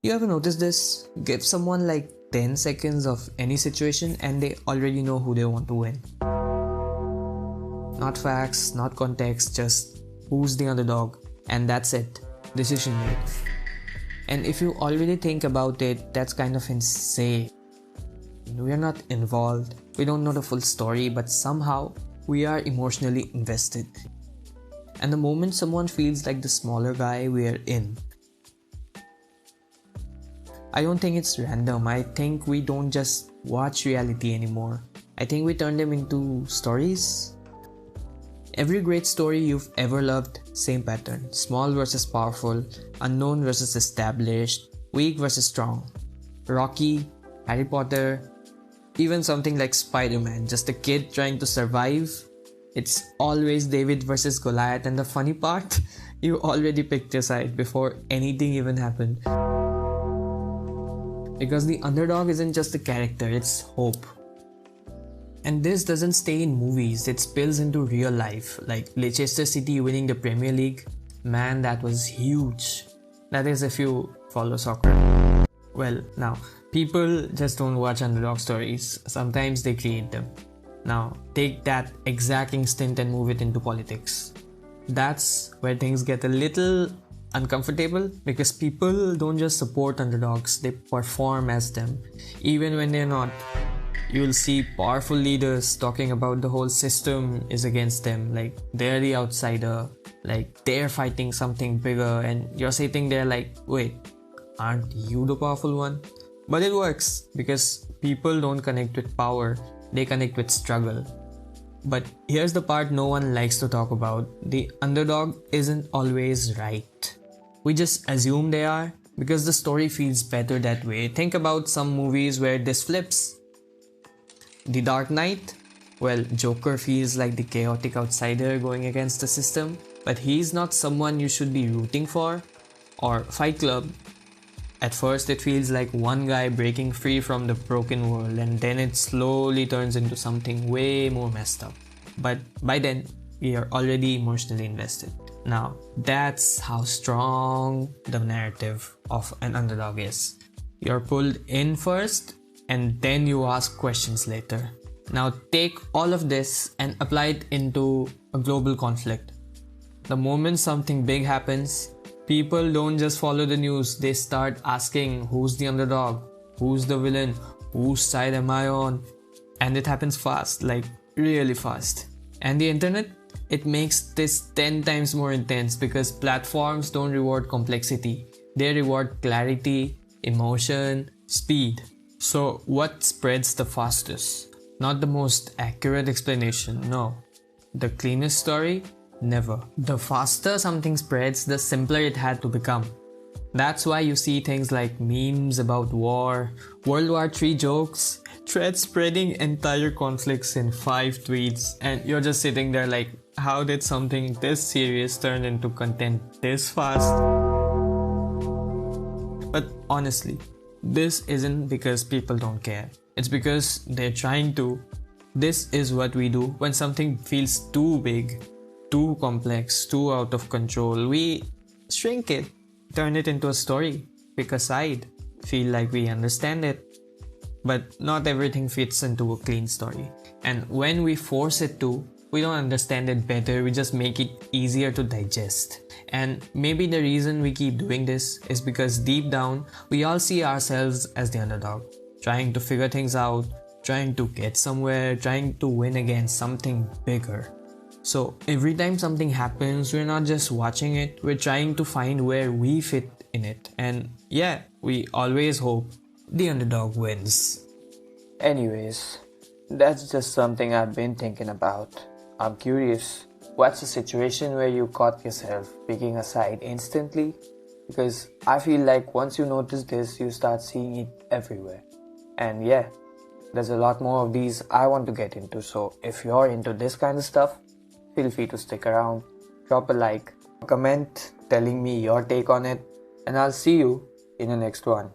You ever notice this? Give someone like 10 seconds of any situation and they already know who they want to win. Not facts, not context, just who's the underdog, and that's it. Decision made. And if you already think about it, that's kind of insane. We are not involved, we don't know the full story, but somehow we are emotionally invested. And the moment someone feels like the smaller guy, we are in. I don't think it's random. I think we don't just watch reality anymore. I think we turn them into stories. Every great story you've ever loved, same pattern. Small versus powerful, unknown versus established, weak versus strong. Rocky, Harry Potter, even something like Spider-Man, just a kid trying to survive. It's always David versus Goliath, and the funny part, you already picked your side before anything even happened. Because the underdog isn't just a character, it's hope. And this doesn't stay in movies, it spills into real life. Like Leicester City winning the Premier League. Man, that was huge. That is if you follow soccer. Well, now, people just don't watch underdog stories. Sometimes they create them. Now, take that exact instinct and move it into politics. That's where things get a little uncomfortable, because people don't just support underdogs, they perform as them. Even when they're not. You'll see powerful leaders talking about the whole system is against them, like they're the outsider, like they're fighting something bigger, and you're sitting there like, wait, aren't you the powerful one? But it works because people don't connect with power, they connect with struggle. But here's the part no one likes to talk about. The underdog isn't always right. We just assume they are because the story feels better that way. Think about some movies where this flips. The Dark Knight? Well, Joker feels like the chaotic outsider going against the system, but he's not someone you should be rooting for. Or Fight Club. At first it feels like one guy breaking free from the broken world, and then it slowly turns into something way more messed up. But by then, we are already emotionally invested. Now, that's how strong the narrative of an underdog is. You're pulled in first, and then you ask questions later. Now take all of this and apply it into a global conflict. The moment something big happens, people don't just follow the news, they start asking who's the underdog, who's the villain, whose side am I on? And it happens fast, like really fast. And the internet, it makes this 10 times more intense because platforms don't reward complexity, they reward clarity, emotion, speed. So what spreads the fastest? Not the most accurate explanation, no. The cleanest story? Never. The faster something spreads, the simpler it had to become. That's why you see things like memes about war, World War III jokes, threads spreading entire conflicts in 5 tweets, and you're just sitting there like, how did something this serious turn into content this fast? But honestly, this isn't because people don't care. It's because they're trying to. This is what we do when something feels too big, too complex, too out of control. We shrink it, turn it into a story, pick a side, feel like we understand it. But not everything fits into a clean story. And when we force it to, we don't understand it better, we just make it easier to digest. And maybe the reason we keep doing this is because deep down, we all see ourselves as the underdog, trying to figure things out, trying to get somewhere, trying to win against something bigger. So every time something happens, we're not just watching it, we're trying to find where we fit in it. And yeah, we always hope the underdog wins. Anyways, that's just something I've been thinking about. I'm curious, what's the situation where you caught yourself picking a side instantly? Because I feel like once you notice this, you start seeing it everywhere. And yeah, there's a lot more of these I want to get into, so if you're into this kind of stuff, feel free to stick around, drop a like, comment telling me your take on it, and I'll see you in the next one.